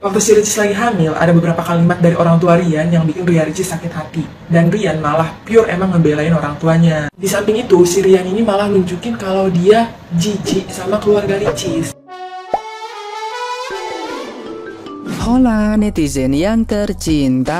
Waktu si Ricis lagi hamil, ada beberapa kalimat dari orang tua Rian yang bikin Ria Ricis sakit hati. Dan Rian malah pure emang ngebelain orang tuanya. Di samping itu, si Rian ini malah nunjukin kalau dia jijik sama keluarga Ricis. Hola netizen yang tercinta,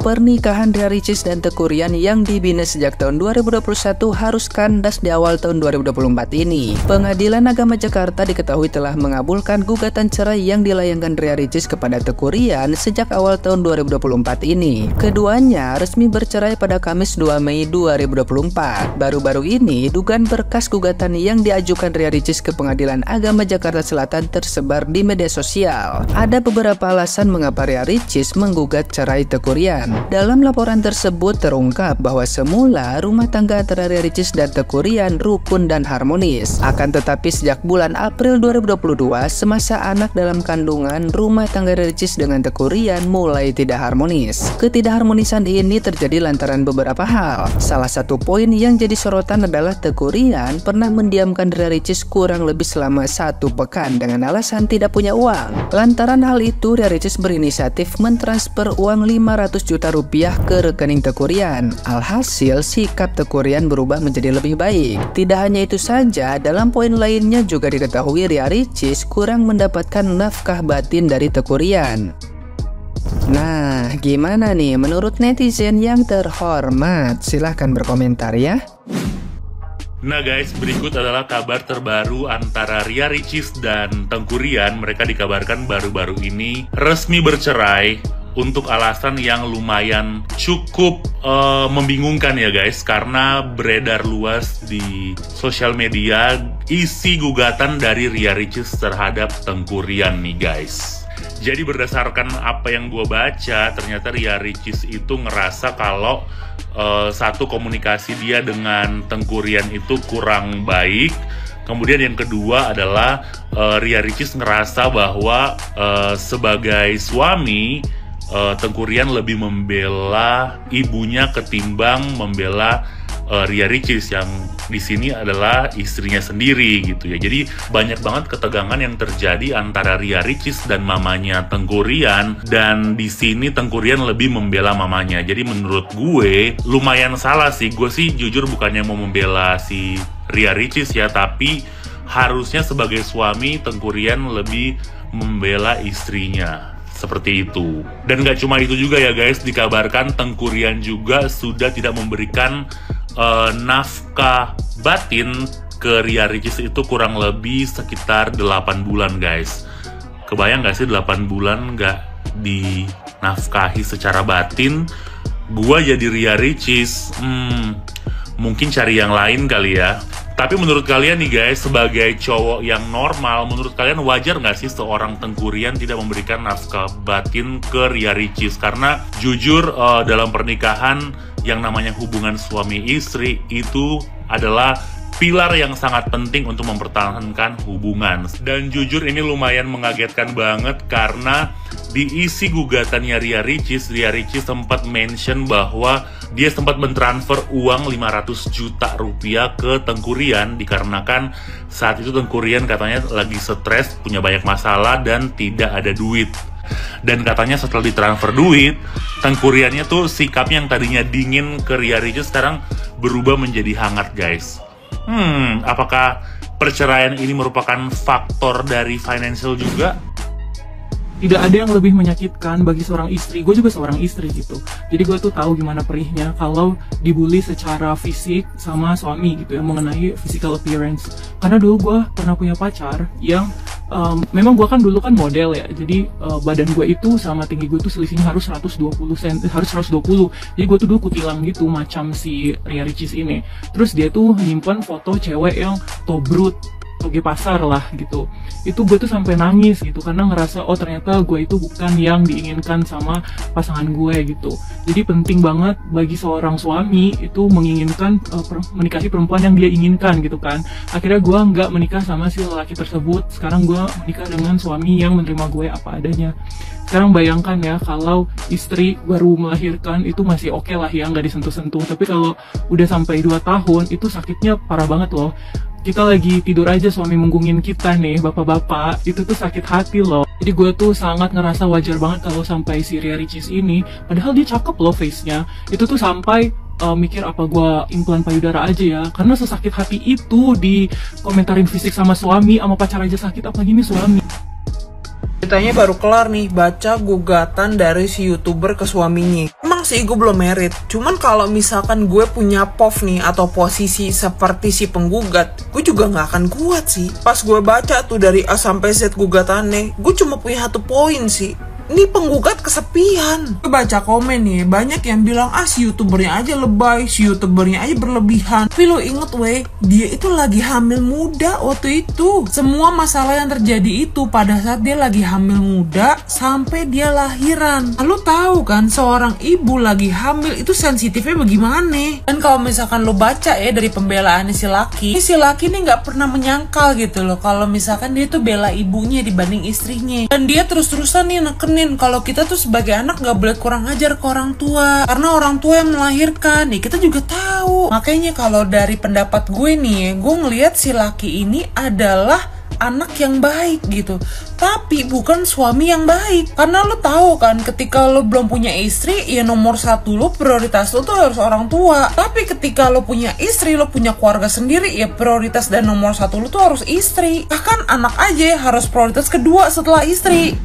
pernikahan Ria Ricis dan Teuku Ryan yang dibina sejak tahun 2021 harus kandas di awal tahun 2024 ini. Pengadilan Agama Jakarta diketahui telah mengabulkan gugatan cerai yang dilayangkan Ria Ricis kepada Teuku Ryan sejak awal tahun 2024 ini. Keduanya resmi bercerai pada Kamis 2 Mei 2024. Baru-baru ini, dugaan berkas gugatan yang diajukan Ria Ricis ke Pengadilan Agama Jakarta Selatan tersebar di media sosial. Ada beberapa alasan mengapa Ria Ricis menggugat cerai Teuku Ryan. Dalam laporan tersebut terungkap bahwa semula rumah tangga antara Ria Ricis dan Teuku Ryan rukun dan harmonis. Akan tetapi sejak bulan April 2022, semasa anak dalam kandungan, rumah tangga Ria Ricis dengan Teuku Ryan mulai tidak harmonis. Ketidakharmonisan ini terjadi lantaran beberapa hal. Salah satu poin yang jadi sorotan adalah Teuku Ryan pernah mendiamkan Ria Ricis kurang lebih selama 1 pekan dengan alasan tidak punya uang. Lantaran hal itu, Ria Ricis berinisiatif mentransfer uang 500 juta rupiah ke rekening Teuku Ryan. Alhasil, sikap Teuku Ryan berubah menjadi lebih baik. Tidak hanya itu saja, dalam poin lainnya juga diketahui Ria Ricis kurang mendapatkan nafkah batin dari Teuku Ryan. Nah, gimana nih menurut netizen yang terhormat? Silahkan berkomentar ya. Nah guys, berikut adalah kabar terbaru antara Ria Ricis dan Teuku Ryan. Mereka dikabarkan baru-baru ini resmi bercerai untuk alasan yang lumayan cukup membingungkan ya guys. Karena beredar luas di sosial media isi gugatan dari Ria Ricis terhadap Teuku Ryan nih guys. Jadi berdasarkan apa yang gue baca, ternyata Ria Ricis itu ngerasa kalau satu, komunikasi dia dengan Teuku Ryan itu kurang baik. Kemudian yang kedua adalah Ria Ricis ngerasa bahwa sebagai suami Teuku Ryan lebih membela ibunya ketimbang membela Ria Ricis yang di sini adalah istrinya sendiri gitu ya. Jadi banyak banget ketegangan yang terjadi antara Ria Ricis dan mamanya Teuku Ryan, dan di sini Teuku Ryan lebih membela mamanya. Jadi menurut gue lumayan salah sih. Gue sih jujur bukannya mau membela si Ria Ricis ya, tapi harusnya sebagai suami Teuku Ryan lebih membela istrinya. Seperti itu. Dan gak cuma itu juga ya guys, dikabarkan Teuku Ryan juga sudah tidak memberikan nafkah batin ke Ria Ricis itu kurang lebih sekitar 8 bulan guys. Kebayang gak sih 8 bulan gak dinafkahi secara batin? Gua jadi Ria Ricis, mungkin cari yang lain kali ya. Tapi menurut kalian nih guys, sebagai cowok yang normal, menurut kalian wajar nggak sih seorang Teuku Ryan tidak memberikan nafkah batin ke Ria Ricis? Karena jujur dalam pernikahan yang namanya hubungan suami istri itu adalah pilar yang sangat penting untuk mempertahankan hubungan. Dan jujur ini lumayan mengagetkan banget karena di isi gugatannya Ria Ricis sempat mention bahwa dia sempat mentransfer uang 500 juta rupiah ke Teuku Ryan dikarenakan saat itu Teuku Ryan katanya lagi stres, punya banyak masalah dan tidak ada duit. Dan katanya setelah ditransfer duit, Teuku Ryan-nya tuh sikapnya yang tadinya dingin ke Ria Ricis sekarang berubah menjadi hangat guys. Apakah perceraian ini merupakan faktor dari financial juga? Tidak ada yang lebih menyakitkan bagi seorang istri. Gue juga seorang istri gitu. Jadi gue tuh tahu gimana perihnya kalau dibully secara fisik sama suami gitu ya, mengenai physical appearance. Karena dulu gue pernah punya pacar yang memang gue kan dulu kan model ya. Jadi badan gue itu sama tinggi gue tuh selisihnya harus 120 cm, harus 120. Jadi gue tuh dulu kutilang gitu macam si Ria Ricis ini. Terus dia tuh nyimpen foto cewek yang tobrut, toge pasar lah gitu. Itu gue tuh sampai nangis gitu karena ngerasa oh ternyata gue itu bukan yang diinginkan sama pasangan gue gitu. Jadi penting banget bagi seorang suami itu menginginkan menikahi perempuan yang dia inginkan gitu kan. Akhirnya gue nggak menikah sama si lelaki tersebut. Sekarang gue menikah dengan suami yang menerima gue apa adanya. Sekarang bayangkan ya, kalau istri baru melahirkan itu masih oke lah ya, nggak disentuh-sentuh. Tapi kalau udah sampai 2 tahun, itu sakitnya parah banget loh. Kita lagi tidur aja suami menggungin kita nih, bapak-bapak, itu tuh sakit hati loh. Jadi gue tuh sangat ngerasa wajar banget kalau sampai si Ria Ricis ini, padahal dia cakep loh face-nya, itu tuh sampai mikir apa gue implan payudara aja ya, karena sesakit hati itu di komentarin fisik sama suami, sama pacar aja sakit, apalagi nih suami. Ceritanya baru kelar nih, baca gugatan dari si YouTuber ke suaminya. Emang sih gue belum merit, cuman kalau misalkan gue punya POV nih atau posisi seperti si penggugat, gue juga gak akan kuat sih. Pas gue baca tuh dari A sampai Z gugatannya, gue cuma punya 1 poin sih. Ini penggugat kesepian. Gue baca komen nih, banyak yang bilang si YouTubernya aja lebay, si YouTubernya aja berlebihan. Tapi lo inget weh, dia itu lagi hamil muda waktu itu. Semua masalah yang terjadi itu pada saat dia lagi hamil muda sampai dia lahiran. Lo tahu kan, seorang ibu lagi hamil itu sensitifnya bagaimana. Dan kalau misalkan lo baca ya dari pembelaannya si laki ini nggak pernah menyangkal gitu loh, kalau misalkan dia tuh bela ibunya dibanding istrinya. Dan dia terus-terusan nih neken kalau kita tuh sebagai anak gak boleh kurang ajar ke orang tua, karena orang tua yang melahirkan nih, kita juga tahu. Makanya kalau dari pendapat gue nih, gue ngelihat si laki ini adalah anak yang baik gitu, tapi bukan suami yang baik. Karena lo tahu kan, ketika lo belum punya istri, ya nomor 1 lo, prioritas lo tuh harus orang tua. Tapi ketika lo punya istri, lo punya keluarga sendiri, ya prioritas dan nomor 1 lo tuh harus istri. Bahkan anak aja harus prioritas kedua setelah istri.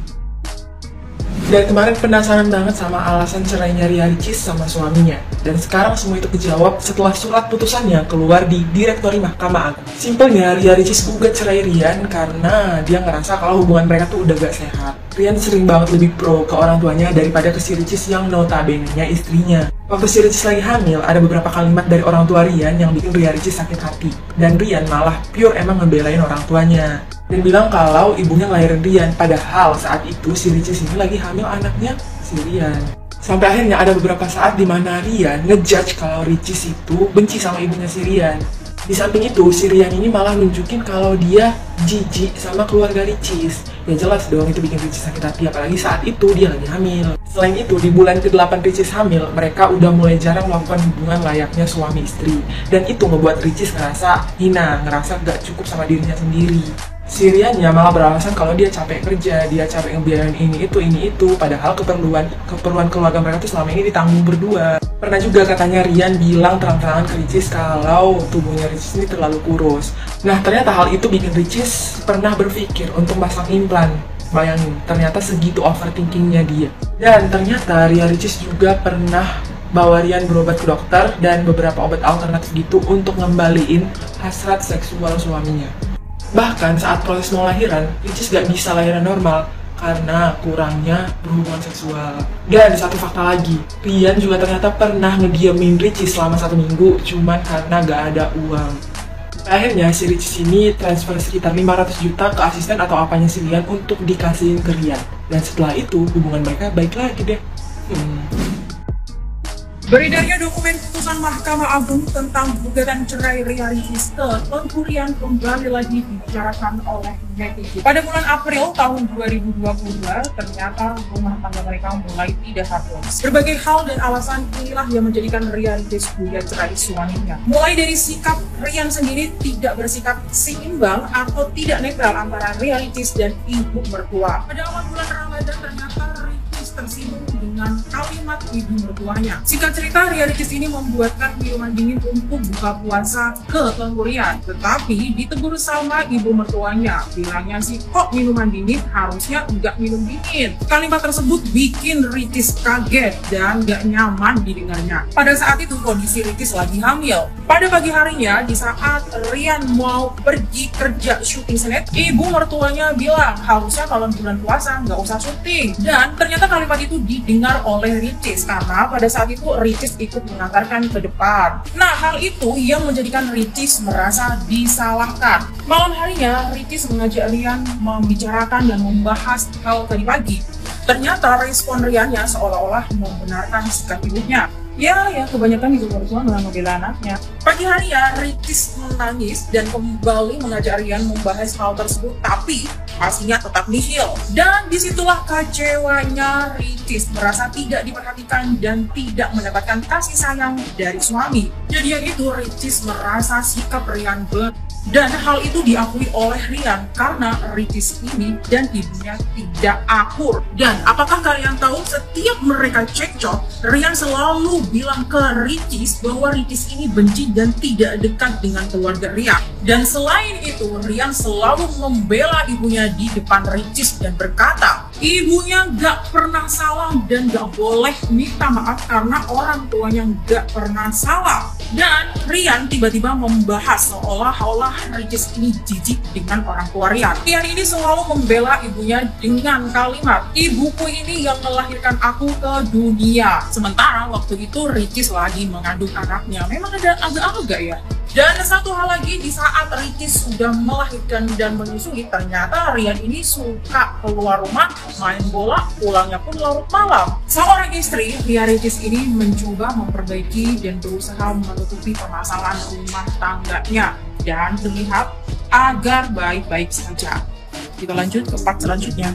Dan kemarin penasaran banget sama alasan cerainya Ria Ricis sama suaminya. Dan sekarang semua itu kejawab setelah surat putusannya keluar di Direktori Mahkamah Agung. Simpelnya, Ria Ricis gugat cerai Rian karena dia ngerasa kalau hubungan mereka tuh udah gak sehat. Rian sering banget lebih pro ke orang tuanya daripada ke si Ricis yang notabene-nya istrinya. Waktu si Ricis lagi hamil, ada beberapa kalimat dari orang tua Rian yang bikin Ria Ricis sakit hati. Dan Rian malah pure emang ngebelain orang tuanya. Dan bilang kalau ibunya ngelahirin Rian, padahal saat itu si Ricis ini lagi hamil anaknya si Rian. Sampai akhirnya ada beberapa saat di mana Rian ngejudge kalau Ricis itu benci sama ibunya si Rian. Di samping itu, si Rian ini malah nunjukin kalau dia jijik sama keluarga Ricis. Ya jelas dong itu bikin Ricis sakit hati, apalagi saat itu dia lagi hamil. Selain itu, di bulan ke-8 Ricis hamil, mereka udah mulai jarang melakukan hubungan layaknya suami istri. Dan itu ngebuat Ricis ngerasa hina, ngerasa gak cukup sama dirinya sendiri. Si Riannya malah beralasan kalau dia capek kerja, dia capek ngebiayain ini itu, padahal keperluan keluarga mereka tuh selama ini ditanggung berdua. Pernah juga katanya Rian bilang terang-terangan ke Ricis kalau tubuhnya Ricis ini terlalu kurus. Nah, ternyata hal itu bikin Ricis pernah berpikir untuk pasang implan. Bayangin, ternyata segitu overthinkingnya dia. Dan ternyata Ria Ricis juga pernah bawa Rian berobat ke dokter dan beberapa obat alternatif gitu untuk ngembaliin hasrat seksual suaminya. Bahkan saat proses mau lahiran, Ricis gak bisa lahiran normal karena kurangnya berhubungan seksual. Dan satu fakta lagi, Rian juga ternyata pernah ngediamin Ricis selama 1 minggu cuman karena gak ada uang. Akhirnya si Ricis ini transfer sekitar 500 juta ke asisten atau apanya si Rian untuk dikasihin ke Rian. Dan setelah itu hubungan mereka baik lagi deh. Beredarnya dokumen putusan Mahkamah Agung tentang gugatan cerai Ria Ricis ke Tengku Rian kembali lagi dibicarakan oleh netizen. Pada bulan April tahun 2022, ternyata rumah tangga mereka mulai tidak harmonis. Berbagai hal dan alasan inilah yang menjadikan Ria Ricis gugat cerai suaminya. Mulai dari sikap Rian sendiri tidak bersikap seimbang atau tidak netral antara Ria Ricis dan ibu mertua. Pada awal bulan Ramadan ternyata Ricis tersinggung dengan kalimat ibu mertuanya. Singkat cerita, Ria Ricis ini membuatkan minuman dingin untuk buka puasa ke Tengku Rian, tetapi ditegur sama ibu mertuanya. Bilangnya sih, kok minuman dingin, harusnya nggak minum dingin. Kalimat tersebut bikin Ricis kaget dan nggak nyaman didengarnya. Pada saat itu kondisi Ricis lagi hamil. Pada pagi harinya, di saat Rian mau pergi kerja syuting Senet, ibu mertuanya bilang harusnya kalau bulan puasa nggak usah syuting. Dan ternyata kalimat itu didengar oleh Ricis karena pada saat itu Ricis ikut mengantarkan ke depan. Nah, hal itu yang menjadikan Ricis merasa disalahkan. Malam harinya, Ricis mengajak Rian membicarakan dan membahas hal tadi pagi. Ternyata respon Riannya seolah-olah membenarkan sikap ibunya. Ya, kebanyakan juga orang tua nggak ngebela anaknya. Pagi hari ya, Ricis menangis dan kembali mengajak Rian membahas hal tersebut, tapi pastinya tetap nihil. Dan disitulah kecewanya Ricis, merasa tidak diperhatikan dan tidak mendapatkan kasih sayang dari suami. Jadian itu Ricis merasa sikap Rian dan hal itu diakui oleh Rian karena Ricis ini dan ibunya tidak akur. Dan apakah kalian tahu setiap mereka cekcok, Rian selalu bilang ke Ricis bahwa Ricis ini benci dan tidak dekat dengan keluarga Rian. Dan selain itu, Rian selalu membela ibunya di depan Ricis dan berkata, ibunya gak pernah salah dan gak boleh minta maaf karena orang tuanya gak pernah salah. Dan Rian tiba-tiba membahas seolah-olah Ricis ini jijik dengan orang tua Rian. Rian ini selalu membela ibunya dengan kalimat, ibuku ini yang melahirkan aku ke dunia. Sementara waktu itu Ricis lagi mengandung anaknya. Memang ada agak-agak ya. Dan satu hal lagi, di saat Ricis sudah melahirkan dan menyusui, ternyata Rian ini suka keluar rumah, main bola, pulangnya pun larut malam. Seorang istri, Ria Ricis ini mencoba memperbaiki dan berusaha menutupi permasalahan rumah tangganya dan terlihat agar baik-baik saja. Kita lanjut ke part selanjutnya.